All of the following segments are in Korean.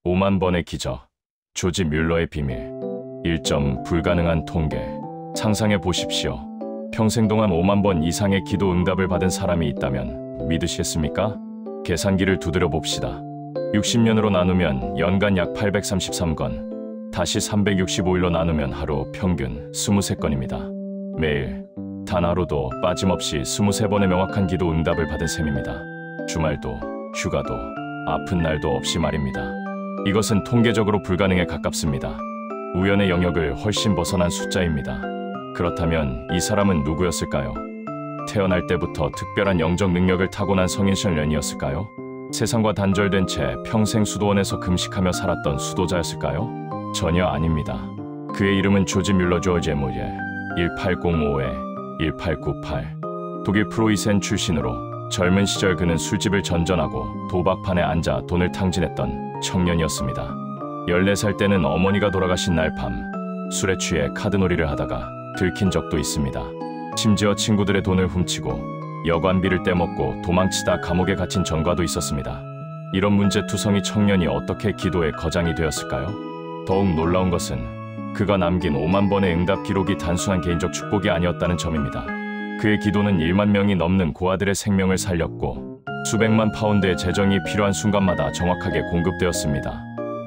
5만 번의 기적, 조지 뮬러의 비밀. 1점 불가능한 통계. 상상해 보십시오. 평생 동안 5만 번 이상의 기도 응답을 받은 사람이 있다면 믿으시겠습니까? 계산기를 두드려 봅시다. 60년으로 나누면 연간 약 833건, 다시 365일로 나누면 하루 평균 23건입니다. 매일 단 하루도 빠짐없이 23번의 명확한 기도 응답을 받은 셈입니다. 주말도, 휴가도, 아픈 날도 없이 말입니다. 이것은 통계적으로 불가능에 가깝습니다. 우연의 영역을 훨씬 벗어난 숫자입니다. 그렇다면 이 사람은 누구였을까요? 태어날 때부터 특별한 영적 능력을 타고난 성인신련이었을까요? 세상과 단절된 채 평생 수도원에서 금식하며 살았던 수도자였을까요? 전혀 아닙니다. 그의 이름은 조지 뮬러 조지 에모예, 1805-1898. 독일 프로이센 출신으로 젊은 시절 그는 술집을 전전하고 도박판에 앉아 돈을 탕진했던 청년이었습니다. 14살 때는 어머니가 돌아가신 날 밤 술에 취해 카드놀이를 하다가 들킨 적도 있습니다. 심지어 친구들의 돈을 훔치고 여관비를 떼먹고 도망치다 감옥에 갇힌 전과도 있었습니다. 이런 문제투성이 청년이 어떻게 기도의 거장이 되었을까요? 더욱 놀라운 것은 그가 남긴 5만 번의 응답 기록이 단순한 개인적 축복이 아니었다는 점입니다. 그의 기도는 1만 명이 넘는 고아들의 생명을 살렸고 수백만 파운드의 재정이 필요한 순간마다 정확하게 공급되었습니다.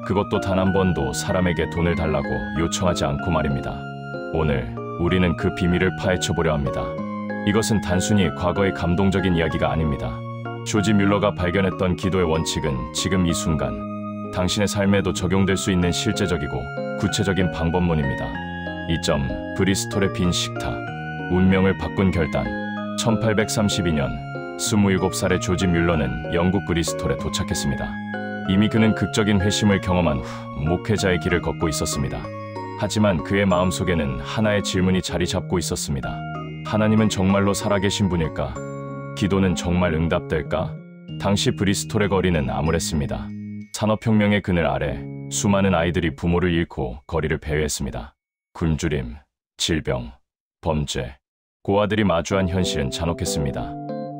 그것도 단 한 번도 사람에게 돈을 달라고 요청하지 않고 말입니다. 오늘 우리는 그 비밀을 파헤쳐보려 합니다. 이것은 단순히 과거의 감동적인 이야기가 아닙니다. 조지 뮬러가 발견했던 기도의 원칙은 지금 이 순간 당신의 삶에도 적용될 수 있는 실제적이고 구체적인 방법론입니다. 2점 브리스톨의 빈 식탁. 운명을 바꾼 결단. 1832년 27살의 조지 뮬러는 영국 브리스톨에 도착했습니다. 이미 그는 극적인 회심을 경험한 후 목회자의 길을 걷고 있었습니다. 하지만 그의 마음속에는 하나의 질문이 자리 잡고 있었습니다. 하나님은 정말로 살아계신 분일까? 기도는 정말 응답될까? 당시 브리스톨의 거리는 암울했습니다. 산업혁명의 그늘 아래 수많은 아이들이 부모를 잃고 거리를 배회했습니다. 굶주림, 질병, 범죄, 고아들이 마주한 현실은 잔혹했습니다.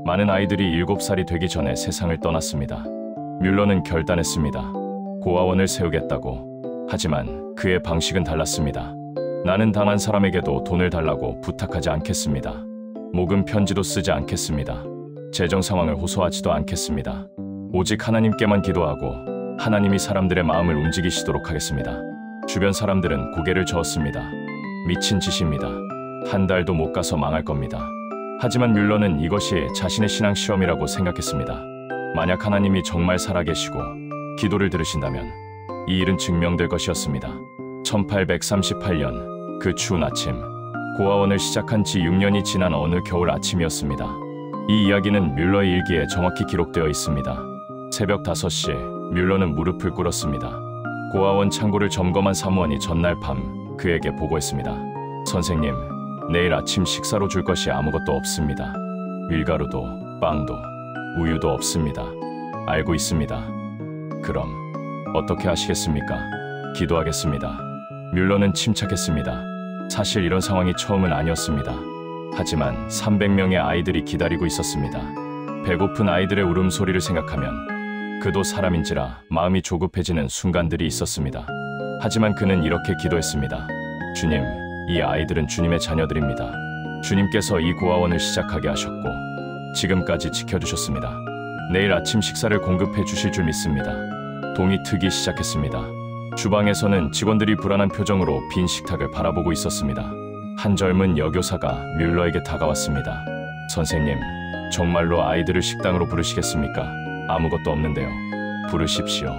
많은 아이들이 7살이 되기 전에 세상을 떠났습니다. 뮬러는 결단했습니다. 고아원을 세우겠다고. 하지만 그의 방식은 달랐습니다. 나는 당한 사람에게도 돈을 달라고 부탁하지 않겠습니다. 모금 편지도 쓰지 않겠습니다. 재정 상황을 호소하지도 않겠습니다. 오직 하나님께만 기도하고 하나님이 사람들의 마음을 움직이시도록 하겠습니다. 주변 사람들은 고개를 저었습니다. 미친 짓입니다. 한 달도 못 가서 망할 겁니다. 하지만 뮬러는 이것이 자신의 신앙 시험이라고 생각했습니다. 만약 하나님이 정말 살아계시고 기도를 들으신다면 이 일은 증명될 것이었습니다. 1838년 그 추운 아침, 고아원을 시작한 지 6년이 지난 어느 겨울 아침이었습니다. 이 이야기는 뮬러의 일기에 정확히 기록되어 있습니다. 새벽 5시 뮬러는 무릎을 꿇었습니다. 고아원 창고를 점검한 사무원이 전날 밤 그에게 보고했습니다. 선생님, 내일 아침 식사로 줄 것이 아무것도 없습니다. 밀가루도 빵도 우유도 없습니다. 알고 있습니다. 그럼 어떻게 하시겠습니까? 기도하겠습니다. 뮬러는 침착했습니다. 사실 이런 상황이 처음은 아니었습니다. 하지만 300명의 아이들이 기다리고 있었습니다. 배고픈 아이들의 울음소리를 생각하면 그도 사람인지라 마음이 조급해지는 순간들이 있었습니다. 하지만 그는 이렇게 기도했습니다. 주님, 이 아이들은 주님의 자녀들입니다. 주님께서 이 고아원을 시작하게 하셨고 지금까지 지켜주셨습니다. 내일 아침 식사를 공급해 주실 줄 믿습니다. 동이 트기 시작했습니다. 주방에서는 직원들이 불안한 표정으로 빈 식탁을 바라보고 있었습니다. 한 젊은 여교사가 뮬러에게 다가왔습니다. 선생님, 정말로 아이들을 식당으로 부르시겠습니까? 아무것도 없는데요. 부르십시오.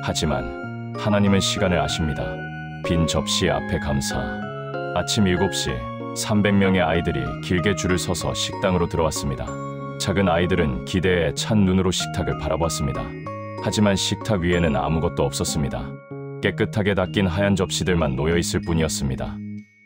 하지만 하나님은 시간을 아십니다. 빈 접시 앞에 감사. 아침 7시 300명의 아이들이 길게 줄을 서서 식당으로 들어왔습니다. 작은 아이들은 기대에 찬 눈으로 식탁을 바라보았습니다. 하지만 식탁 위에는 아무것도 없었습니다. 깨끗하게 닦인 하얀 접시들만 놓여있을 뿐이었습니다.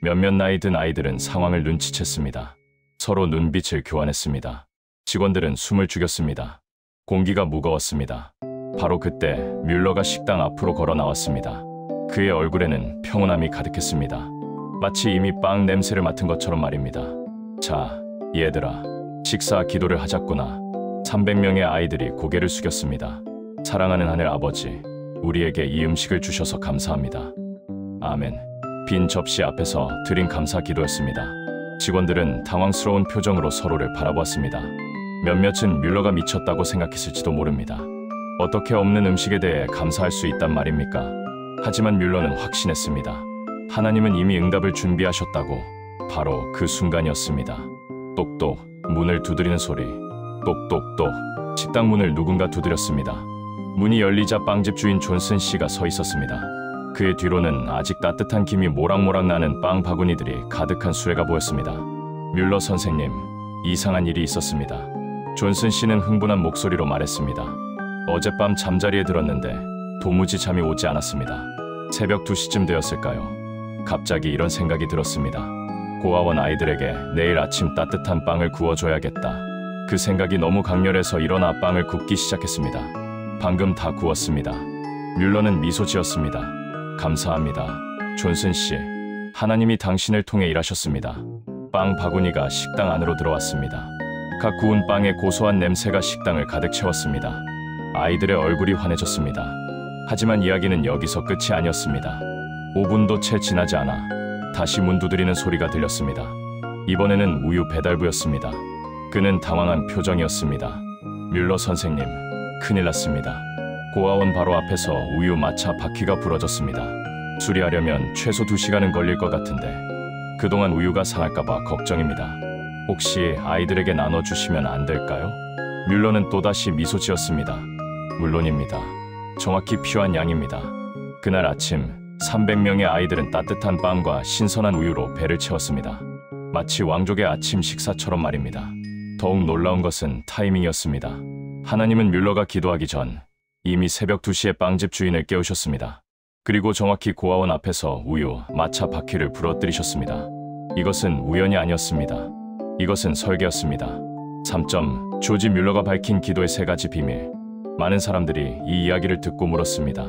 몇몇 나이 든 아이들은 상황을 눈치챘습니다. 서로 눈빛을 교환했습니다. 직원들은 숨을 죽였습니다. 공기가 무거웠습니다. 바로 그때 뮬러가 식당 앞으로 걸어 나왔습니다. 그의 얼굴에는 평온함이 가득했습니다. 마치 이미 빵 냄새를 맡은 것처럼 말입니다. 자, 얘들아, 식사 기도를 하자꾸나. 300명의 아이들이 고개를 숙였습니다. 사랑하는 하늘 아버지, 우리에게 이 음식을 주셔서 감사합니다. 아멘. 빈 접시 앞에서 드린 감사 기도였습니다. 직원들은 당황스러운 표정으로 서로를 바라보았습니다. 몇몇은 뮬러가 미쳤다고 생각했을지도 모릅니다. 어떻게 없는 음식에 대해 감사할 수 있단 말입니까? 하지만 뮬러는 확신했습니다. 하나님은 이미 응답을 준비하셨다고. 바로 그 순간이었습니다. 똑똑, 문을 두드리는 소리. 똑똑똑. 식당 문을 누군가 두드렸습니다. 문이 열리자 빵집 주인 존슨 씨가 서 있었습니다. 그의 뒤로는 아직 따뜻한 김이 모락모락 나는 빵 바구니들이 가득한 수레가 보였습니다. 뮬러 선생님, 이상한 일이 있었습니다. 존슨 씨는 흥분한 목소리로 말했습니다. 어젯밤 잠자리에 들었는데 도무지 잠이 오지 않았습니다. 새벽 2시쯤 되었을까요? 갑자기 이런 생각이 들었습니다. 고아원 아이들에게 내일 아침 따뜻한 빵을 구워줘야겠다. 그 생각이 너무 강렬해서 일어나 빵을 굽기 시작했습니다. 방금 다 구웠습니다. 뮬러는 미소 지었습니다. 감사합니다. 존슨 씨, 하나님이 당신을 통해 일하셨습니다. 빵 바구니가 식당 안으로 들어왔습니다. 각 구운 빵의 고소한 냄새가 식당을 가득 채웠습니다. 아이들의 얼굴이 환해졌습니다. 하지만 이야기는 여기서 끝이 아니었습니다. 5분도 채 지나지 않아 다시 문 두드리는 소리가 들렸습니다. 이번에는 우유 배달부였습니다. 그는 당황한 표정이었습니다. 뮬러 선생님, 큰일 났습니다. 고아원 바로 앞에서 우유 마차 바퀴가 부러졌습니다. 수리하려면 최소 2시간은 걸릴 것 같은데 그동안 우유가 상할까봐 걱정입니다. 혹시 아이들에게 나눠주시면 안 될까요? 뮬러는 또다시 미소 지었습니다. 물론입니다. 정확히 필요한 양입니다. 그날 아침 300명의 아이들은 따뜻한 빵과 신선한 우유로 배를 채웠습니다. 마치 왕족의 아침 식사처럼 말입니다. 더욱 놀라운 것은 타이밍이었습니다. 하나님은 뮬러가 기도하기 전 이미 새벽 2시에 빵집 주인을 깨우셨습니다. 그리고 정확히 고아원 앞에서 우유, 마차 바퀴를 부러뜨리셨습니다. 이것은 우연이 아니었습니다. 이것은 설계였습니다. 3점. 조지 뮬러가 밝힌 기도의 3가지 비밀. 많은 사람들이 이 이야기를 듣고 물었습니다.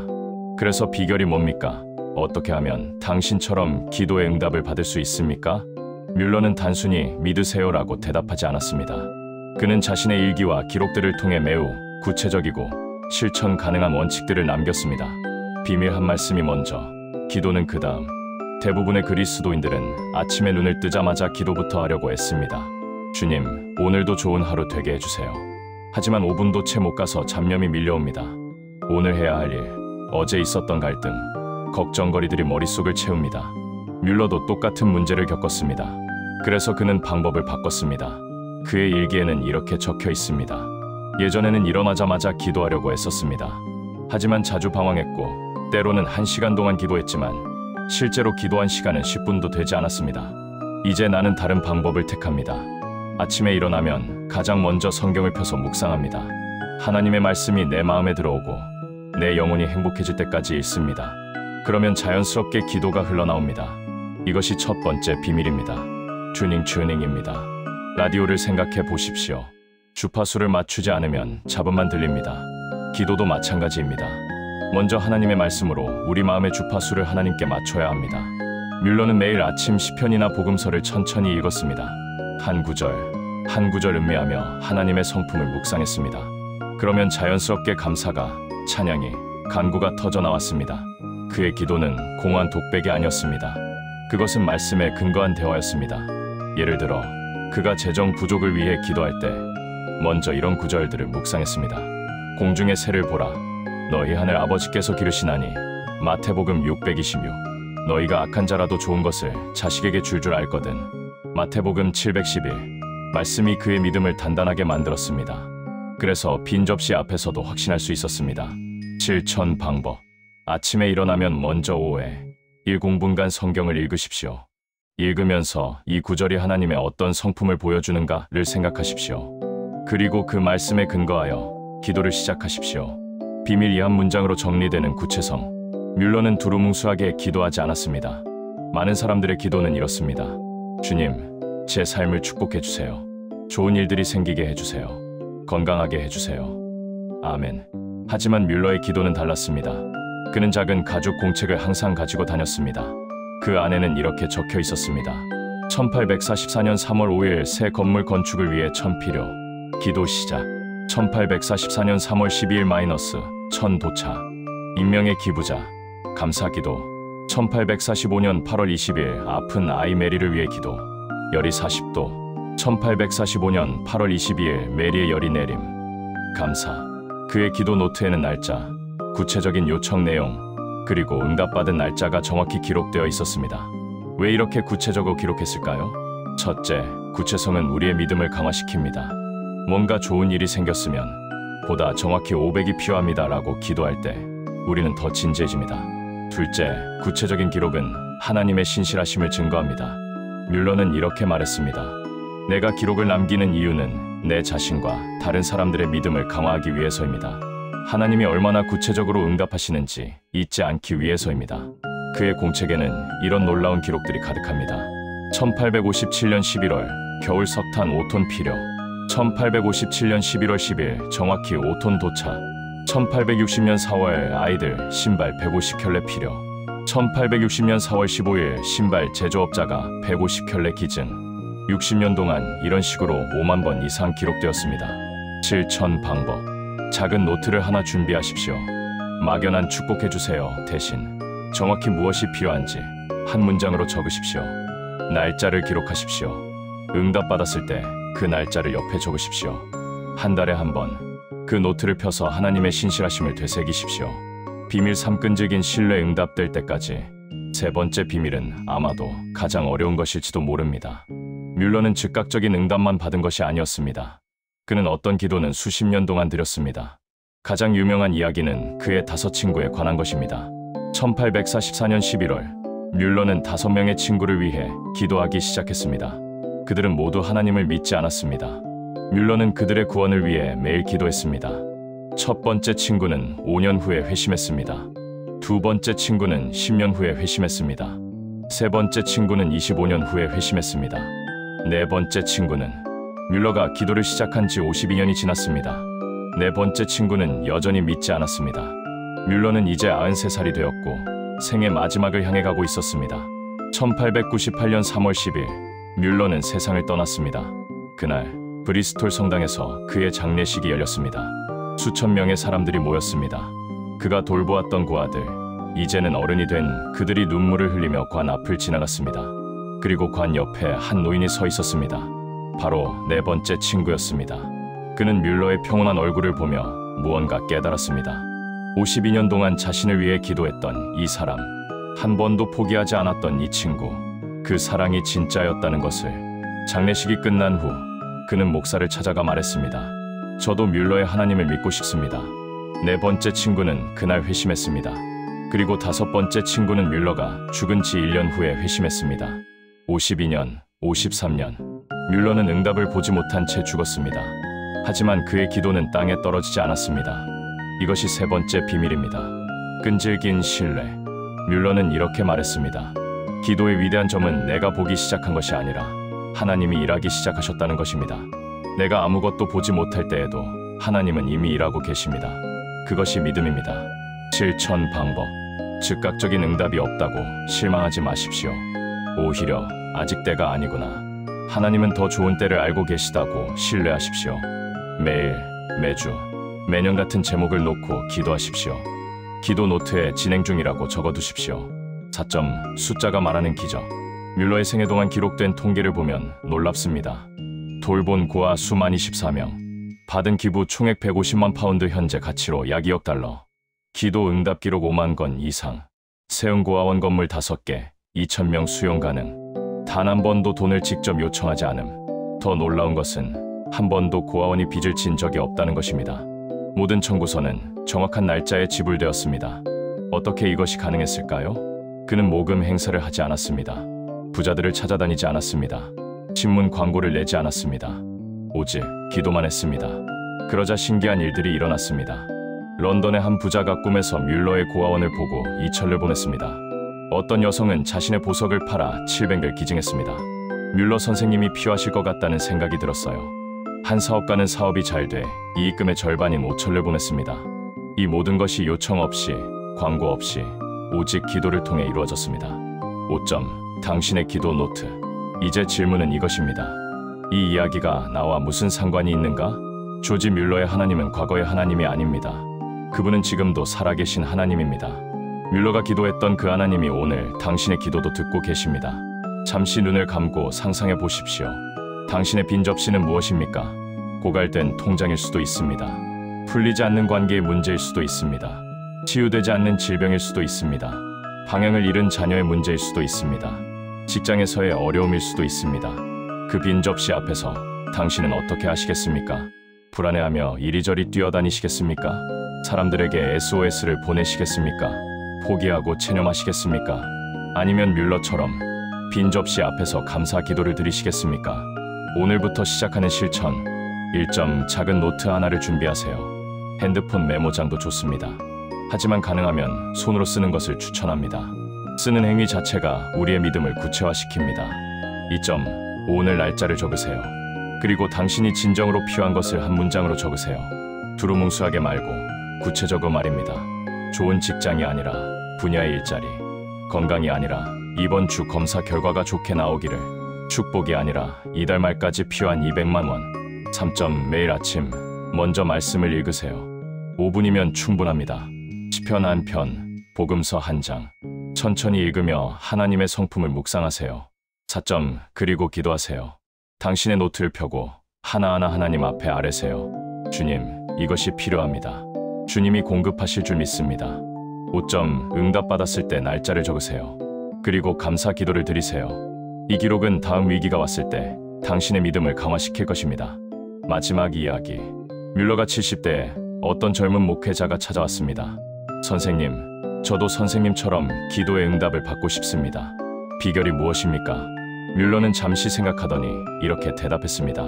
그래서 비결이 뭡니까? 어떻게 하면 당신처럼 기도의 응답을 받을 수 있습니까? 뮬러는 단순히 믿으세요라고 대답하지 않았습니다. 그는 자신의 일기와 기록들을 통해 매우 구체적이고 실천 가능한 원칙들을 남겼습니다. 비밀 한 말씀이 먼저, 기도는 그 다음. 대부분의 그리스도인들은 아침에 눈을 뜨자마자 기도부터 하려고 애씁니다. 주님, 오늘도 좋은 하루 되게 해주세요. 하지만 5분도 채 못 가서 잡념이 밀려옵니다. 오늘 해야 할 일, 어제 있었던 갈등, 걱정거리들이 머릿속을 채웁니다. 뮬러도 똑같은 문제를 겪었습니다. 그래서 그는 방법을 바꿨습니다. 그의 일기에는 이렇게 적혀 있습니다. 예전에는 일어나자마자 기도하려고 애썼습니다. 하지만 자주 방황했고 때로는 1시간 동안 기도했지만 실제로 기도한 시간은 10분도 되지 않았습니다. 이제 나는 다른 방법을 택합니다. 아침에 일어나면 가장 먼저 성경을 펴서 묵상합니다. 하나님의 말씀이 내 마음에 들어오고 내 영혼이 행복해질 때까지 읽습니다. 그러면 자연스럽게 기도가 흘러나옵니다. 이것이 첫 번째 비밀입니다. 튜닝입니다. 라디오를 생각해 보십시오. 주파수를 맞추지 않으면 잡음만 들립니다. 기도도 마찬가지입니다. 먼저 하나님의 말씀으로 우리 마음의 주파수를 하나님께 맞춰야 합니다. 뮬러는 매일 아침 시편이나 복음서를 천천히 읽었습니다. 한 구절, 한 구절 음미하며 하나님의 성품을 묵상했습니다. 그러면 자연스럽게 감사가, 찬양이, 간구가 터져 나왔습니다. 그의 기도는 공허한 독백이 아니었습니다. 그것은 말씀에 근거한 대화였습니다. 예를 들어 그가 재정 부족을 위해 기도할 때 먼저 이런 구절들을 묵상했습니다. 공중의 새를 보라. 너희 하늘 아버지께서 기르시나니. 마태복음 626. 너희가 악한 자라도 좋은 것을 자식에게 줄 알거든. 마태복음 711. 말씀이 그의 믿음을 단단하게 만들었습니다. 그래서 빈 접시 앞에서도 확신할 수 있었습니다. 실천 방법. 아침에 일어나면 먼저 5회 1공분간 성경을 읽으십시오. 읽으면서 이 구절이 하나님의 어떤 성품을 보여주는가를 생각하십시오. 그리고 그 말씀에 근거하여 기도를 시작하십시오. 비밀 이 한 문장으로 정리되는 구체성. 뮬러는 두루뭉술하게 기도하지 않았습니다. 많은 사람들의 기도는 이렇습니다. 주님, 제 삶을 축복해 주세요. 좋은 일들이 생기게 해주세요. 건강하게 해주세요. 아멘. 하지만 뮬러의 기도는 달랐습니다. 그는 작은 가죽 공책을 항상 가지고 다녔습니다. 그 안에는 이렇게 적혀 있었습니다. 1844년 3월 5일 새 건물 건축을 위해 1000필요. 기도 시작. 1844년 3월 12일 -1000 도착. 익명의 기부자, 감사기도. 1845년 8월 20일 아픈 아이 메리를 위해 기도. 열이 40도. 1845년 8월 22일 메리의 열이 내림. 감사. 그의 기도 노트에는 날짜, 구체적인 요청 내용, 그리고 응답받은 날짜가 정확히 기록되어 있었습니다. 왜 이렇게 구체적으로 기록했을까요? 첫째, 구체성은 우리의 믿음을 강화시킵니다. 뭔가 좋은 일이 생겼으면 보다 정확히 500이 필요합니다 라고 기도할 때 우리는 더 진지해집니다. 둘째, 구체적인 기록은 하나님의 신실하심을 증거합니다. 뮬러는 이렇게 말했습니다. 내가 기록을 남기는 이유는 내 자신과 다른 사람들의 믿음을 강화하기 위해서입니다. 하나님이 얼마나 구체적으로 응답하시는지 잊지 않기 위해서입니다. 그의 공책에는 이런 놀라운 기록들이 가득합니다. 1857년 11월 겨울 석탄 5톤 필요. 1857년 11월 10일 정확히 5톤 도착. 1860년 4월 아이들 신발 150켤레 필요. 1860년 4월 15일 신발 제조업자가 150켤레 기증. 60년 동안 이런 식으로 5만 번 이상 기록되었습니다. 실천 방법. 작은 노트를 하나 준비하십시오. 막연한 축복해주세요 대신 정확히 무엇이 필요한지 한 문장으로 적으십시오. 날짜를 기록하십시오. 응답받았을 때 그 날짜를 옆에 적으십시오. 한 달에 한 번 그 노트를 펴서 하나님의 신실하심을 되새기십시오. 비밀 3. 끈질긴 신뢰. 응답될 때까지. 세 번째 비밀은 아마도 가장 어려운 것일지도 모릅니다. 뮬러는 즉각적인 응답만 받은 것이 아니었습니다. 그는 어떤 기도는 수십 년 동안 드렸습니다. 가장 유명한 이야기는 그의 5 친구에 관한 것입니다. 1844년 11월 뮬러는 5명의 친구를 위해 기도하기 시작했습니다. 그들은 모두 하나님을 믿지 않았습니다. 뮬러는 그들의 구원을 위해 매일 기도했습니다. 첫 번째 친구는 5년 후에 회심했습니다. 두 번째 친구는 10년 후에 회심했습니다. 세 번째 친구는 25년 후에 회심했습니다. 네 번째 친구는 뮬러가 기도를 시작한 지 52년이 지났습니다. 네 번째 친구는 여전히 믿지 않았습니다. 뮬러는 이제 93살이 되었고 생의 마지막을 향해 가고 있었습니다. 1898년 3월 10일 뮬러는 세상을 떠났습니다. 그날 브리스톨 성당에서 그의 장례식이 열렸습니다. 수천 명의 사람들이 모였습니다. 그가 돌보았던 그 아들, 이제는 어른이 된 그들이 눈물을 흘리며 관 앞을 지나갔습니다. 그리고 관 옆에 한 노인이 서 있었습니다. 바로 네 번째 친구였습니다. 그는 뮬러의 평온한 얼굴을 보며 무언가 깨달았습니다. 52년 동안 자신을 위해 기도했던 이 사람, 한 번도 포기하지 않았던 이 친구, 그 사랑이 진짜였다는 것을. 장례식이 끝난 후 그는 목사를 찾아가 말했습니다. 저도 뮬러의 하나님을 믿고 싶습니다. 네 번째 친구는 그날 회심했습니다. 그리고 5번째 친구는 뮬러가 죽은 지 1년 후에 회심했습니다. 52년, 53년 뮬러는 응답을 보지 못한 채 죽었습니다. 하지만 그의 기도는 땅에 떨어지지 않았습니다. 이것이 세 번째 비밀입니다. 끈질긴 신뢰. 뮬러는 이렇게 말했습니다. 기도의 위대한 점은 내가 보기 시작한 것이 아니라 하나님이 일하기 시작하셨다는 것입니다. 내가 아무것도 보지 못할 때에도 하나님은 이미 일하고 계십니다. 그것이 믿음입니다. 실천 방법. 즉각적인 응답이 없다고 실망하지 마십시오. 오히려 아직 때가 아니구나. 하나님은 더 좋은 때를 알고 계시다고 신뢰하십시오. 매일, 매주, 매년 같은 제목을 놓고 기도하십시오. 기도 노트에 진행 중이라고 적어두십시오. 4점, 숫자가 말하는 기적. 뮬러의 생애 동안 기록된 통계를 보면 놀랍습니다. 돌본 고아 수 24명, 받은 기부 총액 150만 파운드, 현재 가치로 약 2억 달러, 기도 응답 기록 5만 건 이상, 세운 고아원 건물 5개, 2,000명 수용 가능, 단 한 번도 돈을 직접 요청하지 않음. 더 놀라운 것은 한 번도 고아원이 빚을 진 적이 없다는 것입니다. 모든 청구서는 정확한 날짜에 지불되었습니다. 어떻게 이것이 가능했을까요? 그는 모금 행사를 하지 않았습니다. 부자들을 찾아다니지 않았습니다. 신문 광고를 내지 않았습니다. 오직 기도만 했습니다. 그러자 신기한 일들이 일어났습니다. 런던의 한 부자가 꿈에서 뮬러의 고아원을 보고 이철을 보냈습니다. 어떤 여성은 자신의 보석을 팔아 700을 기증했습니다. 뮬러 선생님이 필요하실 것 같다는 생각이 들었어요. 한 사업가는 사업이 잘 돼 이익금의 절반인 5천을 보냈습니다. 이 모든 것이 요청 없이, 광고 없이, 오직 기도를 통해 이루어졌습니다. 5점, 당신의 기도 노트. 이제 질문은 이것입니다. 이 이야기가 나와 무슨 상관이 있는가? 조지 뮬러의 하나님은 과거의 하나님이 아닙니다. 그분은 지금도 살아계신 하나님입니다. 뮬러가 기도했던 그 하나님이 오늘 당신의 기도도 듣고 계십니다. 잠시 눈을 감고 상상해 보십시오. 당신의 빈 접시는 무엇입니까? 고갈된 통장일 수도 있습니다. 풀리지 않는 관계의 문제일 수도 있습니다. 치유되지 않는 질병일 수도 있습니다. 방향을 잃은 자녀의 문제일 수도 있습니다. 직장에서의 어려움일 수도 있습니다. 그 빈 접시 앞에서 당신은 어떻게 하시겠습니까? 불안해하며 이리저리 뛰어다니시겠습니까? 사람들에게 SOS를 보내시겠습니까? 포기하고 체념하시겠습니까? 아니면 뮬러처럼 빈 접시 앞에서 감사 기도를 드리시겠습니까? 오늘부터 시작하는 실천 1점 작은 노트 하나를 준비하세요. 핸드폰 메모장도 좋습니다. 하지만 가능하면 손으로 쓰는 것을 추천합니다. 쓰는 행위 자체가 우리의 믿음을 구체화시킵니다. 2점 오늘 날짜를 적으세요. 그리고 당신이 진정으로 필요한 것을 한 문장으로 적으세요. 두루뭉술하게 말고 구체적으로 말입니다. 좋은 직장이 아니라 분야의 일자리, 건강이 아니라 이번 주 검사 결과가 좋게 나오기를, 축복이 아니라 이달 말까지 필요한 200만 원. 3점 매일 아침 먼저 말씀을 읽으세요. 5분이면 충분합니다. 시편 1편, 복음서 1장. 천천히 읽으며 하나님의 성품을 묵상하세요. 4점 그리고 기도하세요. 당신의 노트를 펴고 하나하나 하나님 앞에 아뢰세요. 주님, 이것이 필요합니다. 주님이 공급하실 줄 믿습니다. 5점 응답받았을 때 날짜를 적으세요. 그리고 감사 기도를 드리세요. 이 기록은 다음 위기가 왔을 때 당신의 믿음을 강화시킬 것입니다. 마지막 이야기. 뮬러가 70대에 어떤 젊은 목회자가 찾아왔습니다. 선생님, 저도 선생님처럼 기도의 응답을 받고 싶습니다. 비결이 무엇입니까? 뮬러는 잠시 생각하더니 이렇게 대답했습니다.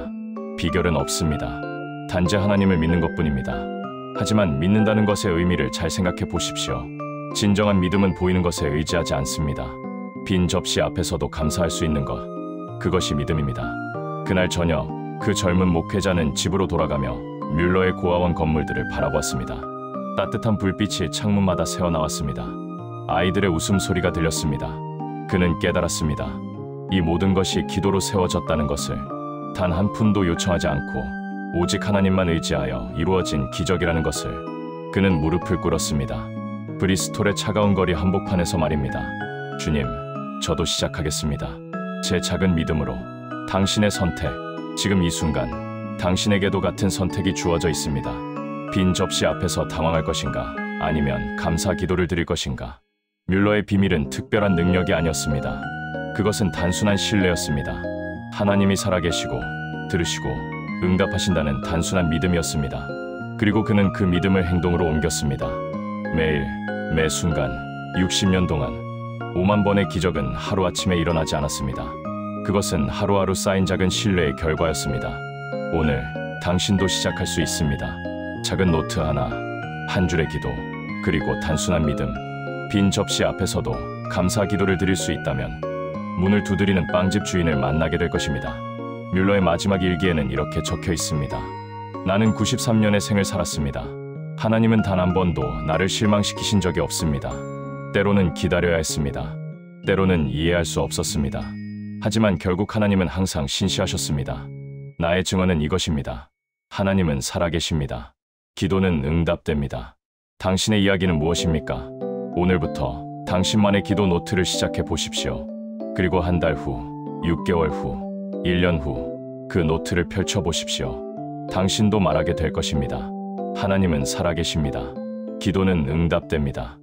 비결은 없습니다. 단지 하나님을 믿는 것뿐입니다. 하지만 믿는다는 것의 의미를 잘 생각해 보십시오. 진정한 믿음은 보이는 것에 의지하지 않습니다. 빈 접시 앞에서도 감사할 수 있는 것, 그것이 믿음입니다. 그날 저녁, 그 젊은 목회자는 집으로 돌아가며 뮬러의 고아원 건물들을 바라보았습니다. 따뜻한 불빛이 창문마다 새어나왔습니다. 아이들의 웃음소리가 들렸습니다. 그는 깨달았습니다. 이 모든 것이 기도로 세워졌다는 것을. 단 한 푼도 요청하지 않고 오직 하나님만 의지하여 이루어진 기적이라는 것을. 그는 무릎을 꿇었습니다. 브리스톨의 차가운 거리 한복판에서 말입니다. 주님, 저도 시작하겠습니다. 제 작은 믿음으로. 당신의 선택, 지금 이 순간 당신에게도 같은 선택이 주어져 있습니다. 빈 접시 앞에서 당황할 것인가, 아니면 감사 기도를 드릴 것인가. 뮬러의 비밀은 특별한 능력이 아니었습니다. 그것은 단순한 신뢰였습니다. 하나님이 살아계시고 들으시고 응답하신다는 단순한 믿음이었습니다. 그리고 그는 그 믿음을 행동으로 옮겼습니다. 매일, 매 순간, 60년 동안 5만 번의 기적은 하루아침에 일어나지 않았습니다. 그것은 하루하루 쌓인 작은 신뢰의 결과였습니다. 오늘 당신도 시작할 수 있습니다. 작은 노트 하나, 한 줄의 기도, 그리고 단순한 믿음. 빈 접시 앞에서도 감사 기도를 드릴 수 있다면 문을 두드리는 빵집 주인을 만나게 될 것입니다. 뮬러의 마지막 일기에는 이렇게 적혀 있습니다. 나는 93년의 생을 살았습니다. 하나님은 단 한 번도 나를 실망시키신 적이 없습니다. 때로는 기다려야 했습니다. 때로는 이해할 수 없었습니다. 하지만 결국 하나님은 항상 신실하셨습니다. 나의 증언은 이것입니다. 하나님은 살아계십니다. 기도는 응답됩니다. 당신의 이야기는 무엇입니까? 오늘부터 당신만의 기도 노트를 시작해 보십시오. 그리고 한 달 후, 6개월 후, 1년 후 그 노트를 펼쳐 보십시오. 당신도 말하게 될 것입니다. 하나님은 살아계십니다. 기도는 응답됩니다.